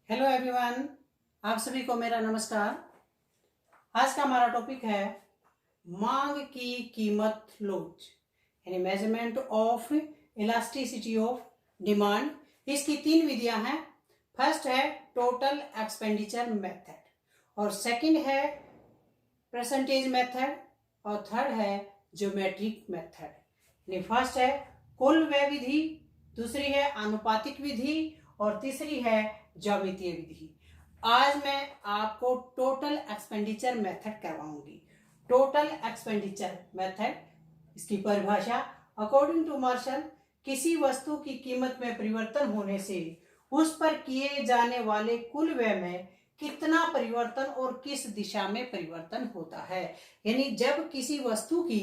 Hello everyone, आप सभी को मेरा नमस्कार। आज का हमारा टॉपिक है मांग की कीमत लोच, यानी measurement of elasticity of demand. इसकी 3 विधियां हैं। फर्स्ट है टोटल एक्सपेंडिचर मेथड और सेकंड है परसेंटेज मेथड और थर्ड है ज्योमेट्रिक मेथड। यानी फर्स्ट है कुल व्यय विधि, दूसरी है आनुपातिक विधि और तीसरी है ज्यामितीय विधि। आज मैं आपको टोटल एक्सपेंडिचर मेथड करवाऊंगी। टोटल एक्सपेंडिचर मेथड, इसकी परिभाषा अकॉर्डिंग टू मार्शल, किसी वस्तु की कीमत में परिवर्तन होने से उस पर किए जाने वाले कुल व्यय में कितना परिवर्तन और किस दिशा में परिवर्तन होता है। यानी जब किसी वस्तु की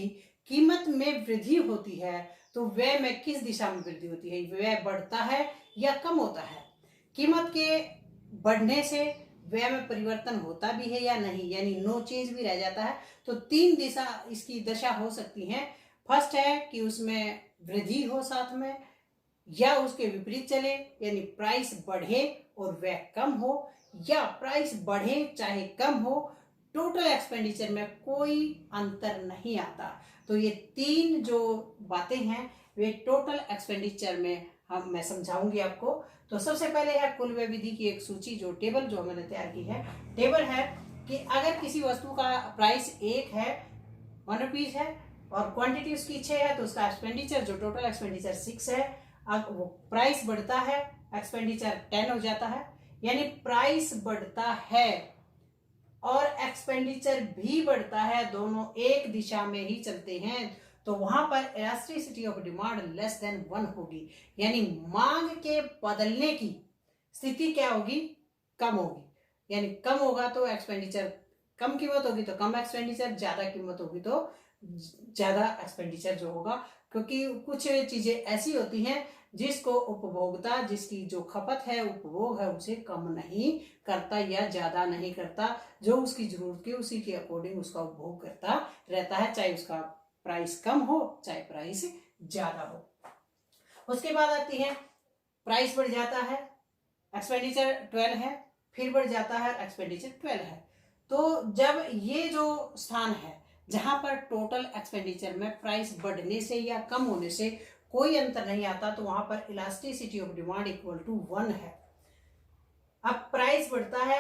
कीमत में वृद्धि होती है तो व्यय में किस दिशा में वृद्धि होती है, व्यय बढ़ता है या कम होता है। कीमत के बढ़ने से व्यय में परिवर्तन होता भी है या नहीं, यानी नो चेंज भी रह जाता है। तो 3 दिशा इसकी दशा हो सकती है। फर्स्ट है कि उसमें वृद्धि हो साथ में, या उसके विपरीत चले, यानी प्राइस बढ़े और व्यय कम हो, या प्राइस बढ़े चाहे कम हो, टोटल एक्सपेंडिचर में कोई अंतर नहीं आता। तो ये 3 जो बातें हैं वे टोटल एक्सपेंडिचर में मैं समझाऊंगी आपको। तो सबसे पहले है कुल व्यय विधि की एक सूची, जो टेबल जो मैंने तैयार की है। टेबल है कि अगर किसी वस्तु का प्राइस 1 है, 1 रुपीज है, और क्वांटिटी उसकी 6 है, तो उसका एक्सपेंडिचर जो टोटल एक्सपेंडिचर 6 है। अब वो प्राइस बढ़ता है, एक्सपेंडिचर 10 हो जाता है। यानी प्राइस बढ़ता है और एक्सपेंडिचर भी बढ़ता है, दोनों एक दिशा में ही चलते हैं, तो वहां पर elasticity of demand less than 1 होगी। यानी मांग के बदलने की स्थिति क्या होगी? कम होगी। यानी कम होगा तो एक्सपेंडिचर, कम कीमत होगी तो कम एक्सपेंडिचर, ज्यादा कीमत होगी तो ज्यादा एक्सपेंडिचर जो होगा। क्योंकि कुछ चीजें ऐसी होती हैं जिसको उपभोक्ता, जिसकी जो खपत है, उपभोग है, उसे कम नहीं करता या ज्यादा नहीं करता। जो उसकी जरूरत की उसी के अकॉर्डिंग उसका उपभोग करता रहता है, चाहे उसका प्राइस कम हो चाहे प्राइस ज्यादा हो। उसके बाद आती है प्राइस बढ़ जाता है, एक्सपेंडिचर 12 है, फिर बढ़ जाता है, एक्सपेंडिचर 12 है। तो जब ये जो स्थान है जहां पर टोटल एक्सपेंडिचर में प्राइस बढ़ने से या कम होने से कोई अंतर नहीं आता, तो वहां पर elasticity of demand equal to 1 है। अब प्राइस बढ़ता है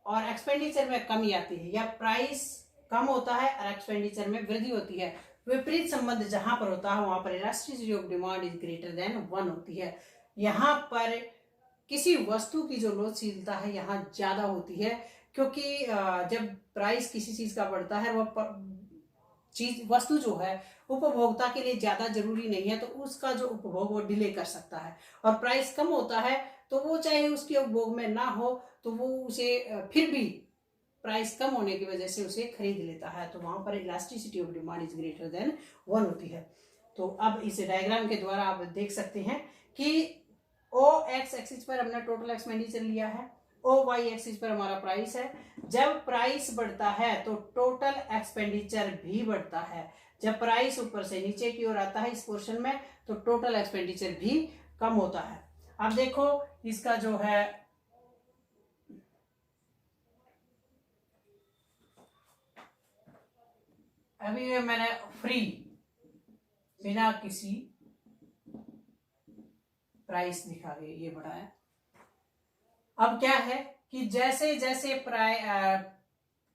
और एक्सपेंडिचर में कमी आती है, या प्राइस कम होता है और एक्सपेंडिचर में वृद्धि होती है। विपरीत संबंध जहां पर होता है वहां पर elasticity of demand is greater than 1 होती है। यहाँ पर किसी वस्तु की जो लोचशीलता है यहाँ ज्यादा होती है, क्योंकि जब प्राइस किसी चीज का बढ़ता है, वह चीज वस्तु जो है उपभोक्ता के लिए ज्यादा जरूरी नहीं है, तो उसका जो उपभोग वो डिले कर सकता है। और प्राइस कम होता है तो वो चाहे उसके उपभोग में ना हो तो वो उसे फिर भी प्राइस कम होने की वजह से उसे खरीद लेता है। तो वहां पर elasticity of demand is greater than 1 होती है। तो अब इस डायग्राम के द्वारा आप देख सकते हैं कि ओ एक्स एक्सिस पर हमने टोटल एक्सपेंडिचर लिया है, ओ वाई एक्सिस पर हमारा प्राइस है। जब प्राइस बढ़ता है तो टोटल एक्सपेंडिचर भी बढ़ता है। जब प्राइस ऊपर से नीचे की ओर आता है इस पोर्शन में, तो टोटल एक्सपेंडिचर भी कम होता है। अब देखो इसका जो है अभी मैंने फ्री बिना किसी प्राइस दिखा के ये बढ़ा है। अब क्या है कि जैसे जैसे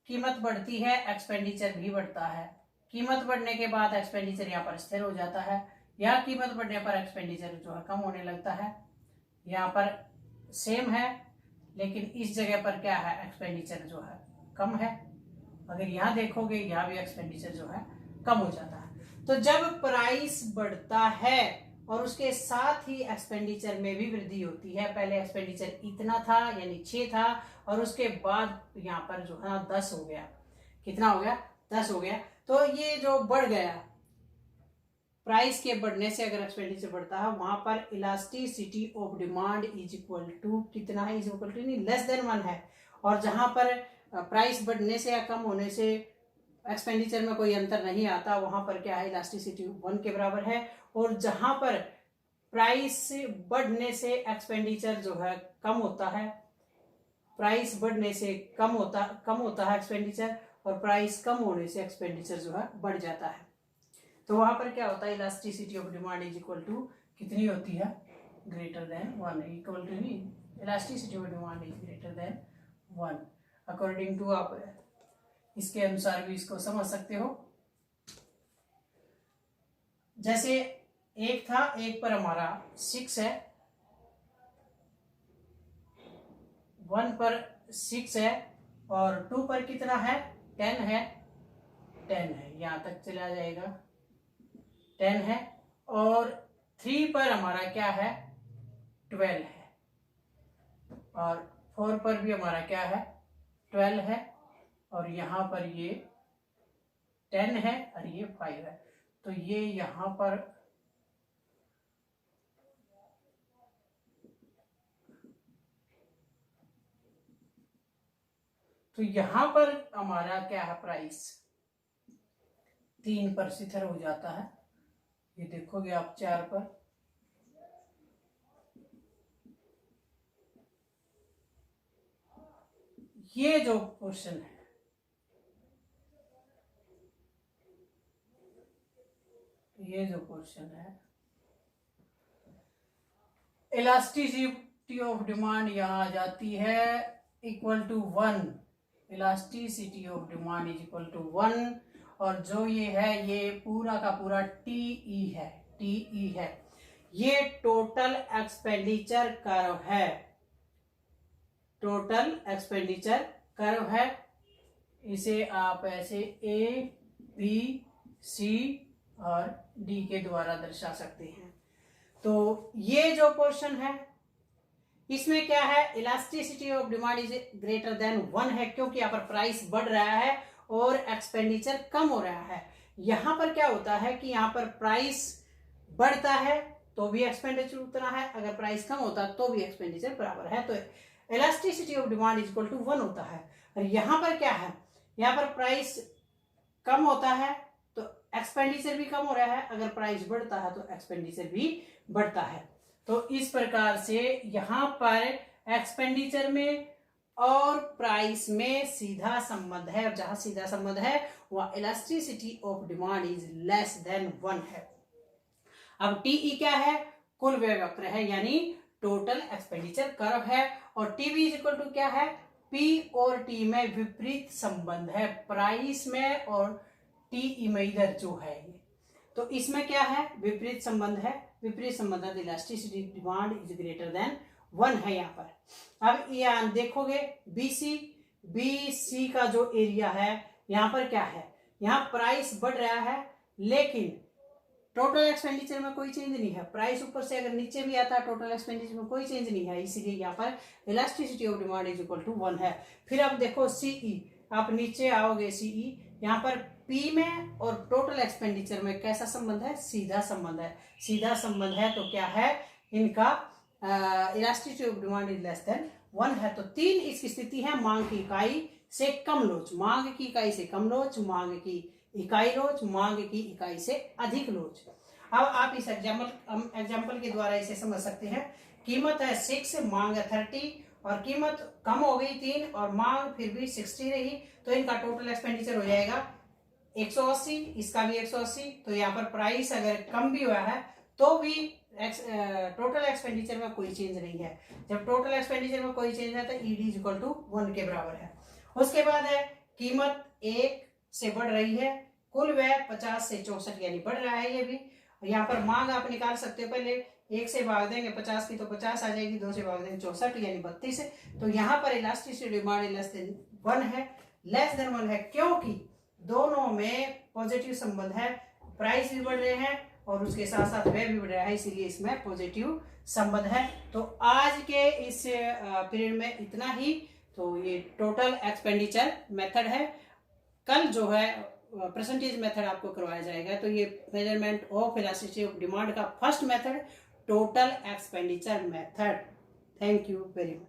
कीमत बढ़ती है एक्सपेंडिचर भी बढ़ता है। कीमत बढ़ने के बाद एक्सपेंडिचर यहाँ पर स्थिर हो जाता है, या कीमत बढ़ने पर एक्सपेंडिचर जो है कम होने लगता है। यहाँ पर सेम है, लेकिन इस जगह पर क्या है, एक्सपेंडिचर जो है कम है। अगर यहाँ देखोगे यहाँ भी एक्सपेंडिचर जो है कम हो जाता है। तो जब प्राइस बढ़ता है और उसके साथ ही एक्सपेंडिचर में भी वृद्धि होती है, पहले एक्सपेंडिचर इतना था यानी 6 था, और उसके बाद यहाँ पर जो है 10 हो गया। कितना हो गया? 10 हो गया। तो ये जो बढ़ गया, प्राइस के बढ़ने से अगर एक्सपेंडिचर बढ़ता है, वहां पर elasticity of demand is equal to कितना है, इज इक्वल टू नहीं लेस देन 1 है। और जहां पर प्राइस बढ़ने से या कम होने से एक्सपेंडिचर में कोई अंतर नहीं आता, वहां पर क्या है, इलास्टिसिटी 1 के बराबर है। और जहां पर प्राइस बढ़ने से एक्सपेंडिचर जो है कम होता है, प्राइस बढ़ने से कम होता है एक्सपेंडिचर, और प्राइस कम होने से एक्सपेंडिचर जो है बढ़ जाता है। तो वहां पर क्या होता है, elasticity of demand is equal to कितनी होती है, ग्रेटर देन 1, इक्वल टू ही elasticity of demand is greater than 1 according to, आप इसके अनुसार भी इसको समझ सकते हो। जैसे एक था, एक पर हमारा 6 है, 1 पर 6 है, और 2 पर कितना है, 10 है, 10 है, यहां तक चला जाएगा, 10 है, और 3 पर हमारा क्या है, 12 है, और 4 पर भी हमारा क्या है, 12 है, और यहां पर ये 10 है और ये 5 है। तो ये यहां पर हमारा क्या है, प्राइस 3 पर शिथिल हो जाता है। ये देखोगे आप 4 पर, ये जो पोर्शन है, ये जो पोर्शन है, इलास्टिसिटी ऑफ डिमांड यहां आ जाती है equal to 1, elasticity of demand is equal to 1, और जो ये है ये पूरा का पूरा टीई है, टीई है, ये टोटल एक्सपेंडिचर कर्व है, टोटल एक्सपेंडिचर कर्व है। इसे आप ऐसे ए बी सी और डी के द्वारा दर्शा सकते हैं। तो ये जो पोर्शन है इसमें क्या है, elasticity of demand is greater than 1 है, क्योंकि यहाँ पर प्राइस बढ़ रहा है और एक्सपेंडिचर कम हो रहा है। यहां पर क्या होता है कि यहाँ पर प्राइस बढ़ता है तो भी एक्सपेंडिचर उतना है, अगर प्राइस कम होता तो भी एक्सपेंडिचर बराबर है, तो elasticity of demand is equal to 1 होता है। और यहां पर क्या है, यहाँ पर प्राइस कम होता है तो एक्सपेंडिचर भी कम हो रहा है, अगर प्राइस बढ़ता है तो एक्सपेंडिचर भी बढ़ता है। तो इस प्रकार से यहां पर एक्सपेंडिचर में और प्राइस में सीधा संबंध है, और जहां सीधा संबंध है वह elasticity of demand is less than 1 है। अब टीई क्या है, कुल व्यय वक्र है, यानी टोटल एक्सपेंडिचर कर्व है, और टीवी इज इक्वल टू क्या है, पी और टी में विपरीत संबंध है, प्राइस में और टीई में इधर जो है ये, तो इसमें क्या है, विपरीत संबंध है, विपरीत संबंध है, elasticity demand is greater than 1 है यहाँ पर। अब यहाँ देखोगे बीसी का जो एरिया है, यहाँ पर क्या है, यहाँ प्राइस बढ़ रहा है लेकिन टोटल एक्सपेंडिचर में कोई चेंज नहीं है, प्राइस ऊपर से अगर नीचे भी आता है टोटल एक्सपेंडिचर में कोई चेंज नहीं है, इसीलिए यहाँ पर elasticity of demand is equal to 1 है। फिर आप देखो सीई, आप नीचे आओगे सीई, यहाँ पर पी में और टोटल एक्सपेंडिचर में कैसा संबंध है, सीधा संबंध है, सीधा संबंध है, तो क्या है इनका, elasticity of demand is less than 1 है। तो 3 इसकी स्थिति है, मांग की इकाई से कम लोच, मांग की इकाई से कम लोच, मांग की इकाई लोच, मांग की इकाई से अधिक लोच। अब आप इस एग्जाम्पल के द्वारा इसे समझ सकते हैं। कीमत है 6, मांग है 30, और कीमत कम हो गई 3 और मांग फिर भी 60 रही, तो इनका टोटल एक्सपेंडिचर हो जाएगा 180, इसका भी 180। तो यहाँ पर प्राइस अगर कम भी हुआ है तो भी टोटल एक्सपेंडिचर में कोई चेंज नहीं है। जब टोटल एक्सपेंडिचर में कोई चेंज है तो ईडी इज इक्वल टू 1 के बराबर है। उसके बाद है कीमत 1 से बढ़ रही है, कुल व्यय 50 से 64 यानी बढ़ रहा है ये भी। यहाँ पर मांग आप निकाल सकते हो, पहले 1 से भाग देंगे 50 की तो 50 आ जाएगी, 2 से भाग देंगे 64 यानी 32 है। तो यहाँ पर इलास्टिसिटी डिमांड लेस देन 1 है, लेस देन 1 है क्योंकि दोनों में पॉजिटिव संबंध है, प्राइस भी बढ़ रहे हैं और उसके साथ साथ व्यय भी बढ़ रहा है, इसीलिए इसमें पॉजिटिव संबंध है। तो आज के इस पीरियड में इतना ही। तो ये टोटल एक्सपेंडिचर मेथड है, कल जो है परसेंटेज मेथड आपको करवाया जाएगा। तो ये measurement of elasticity of demand का first method total expenditure method. Thank you very much.